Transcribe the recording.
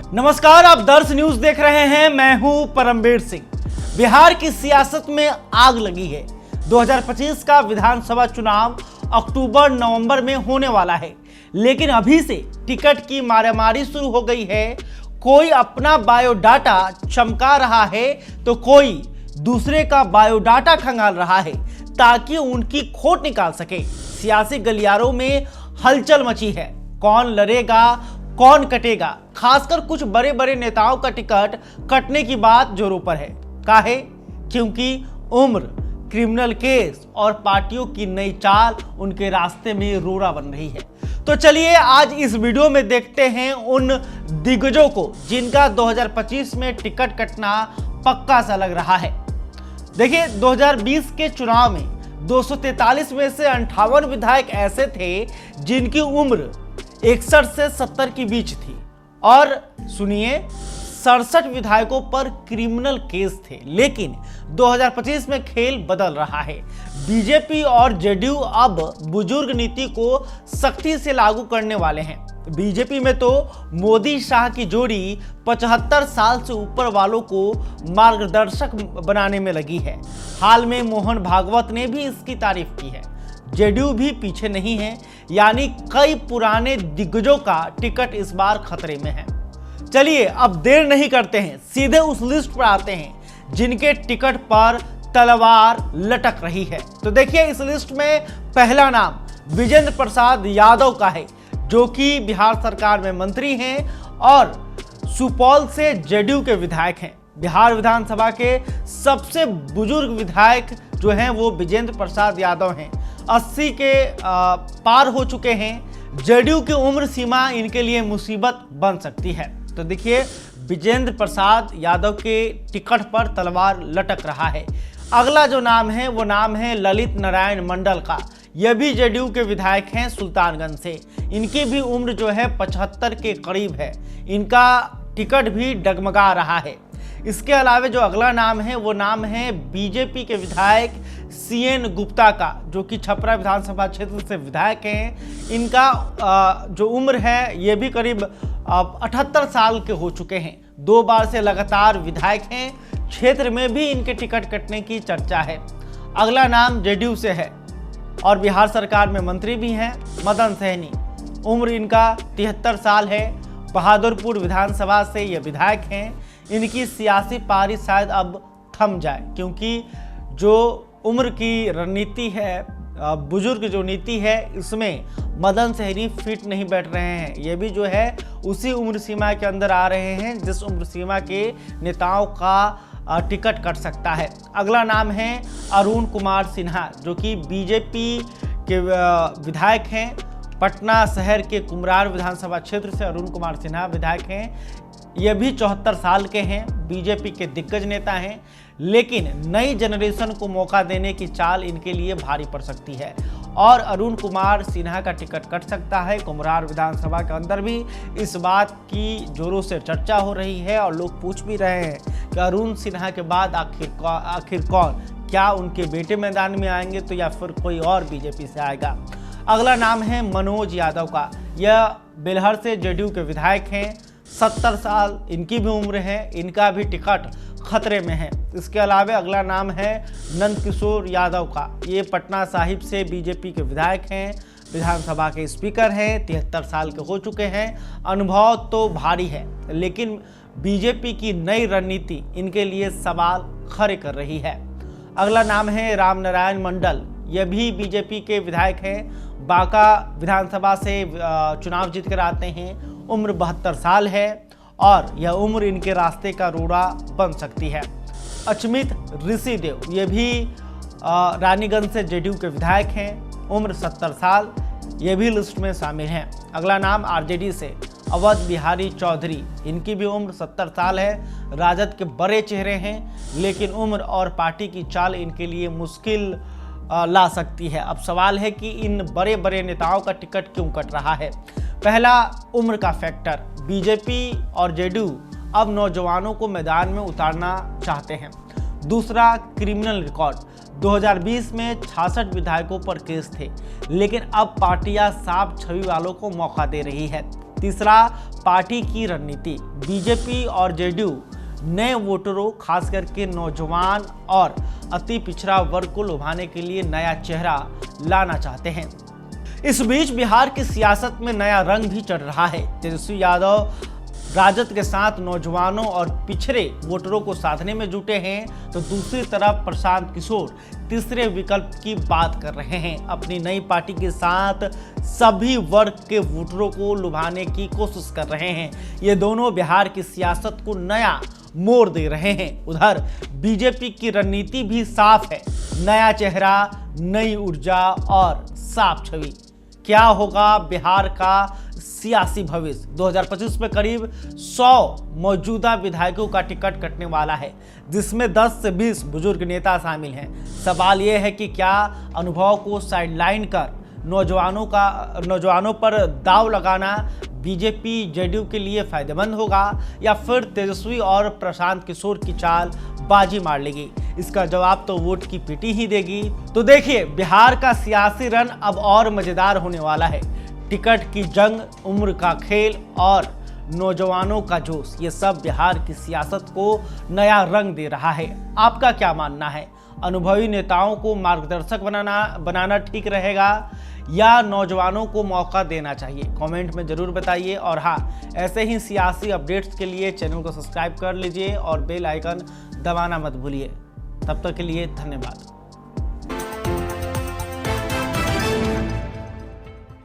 नमस्कार, आप दर्श न्यूज देख रहे हैं। मैं हूं परमवीर सिंह। बिहार की सियासत में आग लगी है। 2025 का विधानसभा चुनाव अक्टूबर नवंबर में होने वाला है, लेकिन अभी से टिकट की मारामारी शुरू हो गई है। कोई अपना बायोडाटा चमका रहा है तो कोई दूसरे का बायोडाटा खंगाल रहा है ताकि उनकी खोट निकाल सके। सियासी गलियारों में हलचल मची है। कौन लड़ेगा, कौन कटेगा, खासकर कुछ बड़े बड़े नेताओं का टिकट कटने की बात जोरों पर है। काहे? क्योंकि उम्र, क्रिमिनल केस और पार्टियों की नई चाल उनके रास्ते में रोड़ा बन रही है। तो चलिए आज इस वीडियो में देखते हैं उन दिग्गजों को जिनका 2025 में टिकट कटना पक्का सा लग रहा है। देखिए, 2020 के चुनाव में 243 में से 58 विधायक ऐसे थे जिनकी उम्र 61 से 70 के बीच थी, और सुनिए 67 विधायकों पर क्रिमिनल केस थे। लेकिन 2025 में खेल बदल रहा है। बीजेपी और जेडीयू अब बुजुर्ग नीति को सख्ती से लागू करने वाले हैं। बीजेपी में तो मोदी शाह की जोड़ी 75 साल से ऊपर वालों को मार्गदर्शक बनाने में लगी है। हाल में मोहन भागवत ने भी इसकी तारीफ की है। जेडीयू भी पीछे नहीं है, यानी कई पुराने दिग्गजों का टिकट इस बार खतरे में है। चलिए अब देर नहीं करते हैं, सीधे उस लिस्ट पर आते हैं जिनके टिकट पर तलवार लटक रही है। तो देखिए, इस लिस्ट में पहला नाम विजेंद्र प्रसाद यादव का है, जो कि बिहार सरकार में मंत्री हैं और सुपौल से जेडीयू के विधायक हैं। बिहार विधानसभा के सबसे बुजुर्ग विधायक जो हैं वो विजेंद्र प्रसाद यादव हैं। 80 के पार हो चुके हैं। जेडीयू की उम्र सीमा इनके लिए मुसीबत बन सकती है। तो देखिए, विजेंद्र प्रसाद यादव के टिकट पर तलवार लटक रहा है। अगला जो नाम है वो नाम है ललित नारायण मंडल का। यह भी जेडीयू के विधायक हैं सुल्तानगंज से। इनकी भी उम्र जो है 75 के करीब है। इनका टिकट भी डगमगा रहा है। इसके अलावा जो अगला नाम है वो नाम है बीजेपी के विधायक सीएन गुप्ता का, जो कि छपरा विधानसभा क्षेत्र से विधायक हैं। इनका जो उम्र है ये भी करीब 78 साल के हो चुके हैं। 2 बार से लगातार विधायक हैं। क्षेत्र में भी इनके टिकट कटने की चर्चा है। अगला नाम जेडीयू से है और बिहार सरकार में मंत्री भी हैं, मदन सहनी। उम्र इनका 73 साल है। बहादुरपुर विधानसभा से ये विधायक हैं। इनकी सियासी पारी शायद अब थम जाए, क्योंकि जो उम्र की रणनीति है, बुजुर्ग जो नीति है, इसमें मदन सहनी फिट नहीं बैठ रहे हैं। ये भी जो है उसी उम्र सीमा के अंदर आ रहे हैं जिस उम्र सीमा के नेताओं का टिकट कट सकता है। अगला नाम है अरुण कुमार सिन्हा, जो कि बीजेपी के विधायक हैं। पटना शहर के कुमरार विधानसभा क्षेत्र से अरुण कुमार सिन्हा विधायक हैं। ये भी 74 साल के हैं। बीजेपी के दिग्गज नेता हैं, लेकिन नई जनरेशन को मौका देने की चाल इनके लिए भारी पड़ सकती है और अरुण कुमार सिन्हा का टिकट कट सकता है। कुमरार विधानसभा के अंदर भी इस बात की जोरों से चर्चा हो रही है और लोग पूछ भी रहे हैं कि अरुण सिन्हा के बाद आखिर कौन, क्या उनके बेटे मैदान में आएंगे तो या फिर कोई और बीजेपी से आएगा। अगला नाम है मनोज यादव का। यह बेलहर से जेडीयू के विधायक हैं। 70 साल इनकी भी उम्र है। इनका भी टिकट खतरे में है। इसके अलावा अगला नाम है नंदकिशोर यादव का। ये पटना साहिब से बीजेपी के विधायक हैं, विधानसभा के स्पीकर हैं, 73 साल के हो चुके हैं। अनुभव तो भारी है, लेकिन बीजेपी की नई रणनीति इनके लिए सवाल खड़े कर रही है। अगला नाम है राम नारायण मंडल। यह भी बीजेपी के विधायक हैं। बांका विधानसभा से चुनाव जीत कर आते हैं। उम्र 72 साल है और यह उम्र इनके रास्ते का रोड़ा बन सकती है। अचमित ऋषिदेव, ये भी रानीगंज से जेडीयू के विधायक हैं। उम्र 70 साल, ये भी लिस्ट में शामिल हैं। अगला नाम आरजेडी से अवध बिहारी चौधरी। इनकी भी उम्र 70 साल है। राजद के बड़े चेहरे हैं, लेकिन उम्र और पार्टी की चाल इनके लिए मुश्किल ला सकती है। अब सवाल है कि इन बड़े बड़े नेताओं का टिकट क्यों कट रहा है। पहला, उम्र का फैक्टर। बीजेपी और जेडीयू अब नौजवानों को मैदान में उतारना चाहते हैं। दूसरा, क्रिमिनल रिकॉर्ड। 2020 में 66 विधायकों पर केस थे, लेकिन अब पार्टियां साफ छवि वालों को मौका दे रही है। तीसरा, पार्टी की रणनीति। बीजेपी और जेडीयू नए वोटरों, खास करके नौजवान और अति पिछड़ा वर्ग को लुभाने के लिए नया चेहरा लाना चाहते हैं। इस बीच बिहार की सियासत में नया रंग भी चढ़ रहा है। तेजस्वी यादव राजद के साथ नौजवानों और पिछड़े वोटरों को साधने में जुटे हैं, तो दूसरी तरफ प्रशांत किशोर तीसरे विकल्प की बात कर रहे हैं। अपनी नई पार्टी के साथ सभी वर्ग के वोटरों को लुभाने की कोशिश कर रहे हैं। ये दोनों बिहार की सियासत को नया मोड़ दे रहे हैं। उधर बीजेपी की रणनीति भी साफ है, नया चेहरा, नई ऊर्जा और साफ छवि। क्या होगा बिहार का सियासी भविष्य? 2025 में करीब 100 मौजूदा विधायकों का टिकट कटने वाला है, जिसमें 10 से 20 बुजुर्ग नेता शामिल हैं। सवाल यह है कि क्या अनुभव को साइडलाइन कर नौजवानों पर दांव लगाना बीजेपी जेडीयू के लिए फायदेमंद होगा, या फिर तेजस्वी और प्रशांत किशोर की चाल बाजी मार लेगी? इसका जवाब तो वोट की पीटी ही देगी। तो देखिए, बिहार का सियासी रण अब और मजेदार होने वाला है। टिकट की जंग, उम्र का खेल और नौजवानों का जोश, ये सब बिहार की सियासत को नया रंग दे रहा है। आपका क्या मानना है? अनुभवी नेताओं को मार्गदर्शक बनाना ठीक रहेगा या नौजवानों को मौका देना चाहिए? कमेंट में जरूर बताइए। और हाँ, ऐसे ही सियासी अपडेट्स के लिए चैनल को सब्सक्राइब कर लीजिए और बेल आइकन दबाना मत भूलिए। तब तक के लिए धन्यवाद।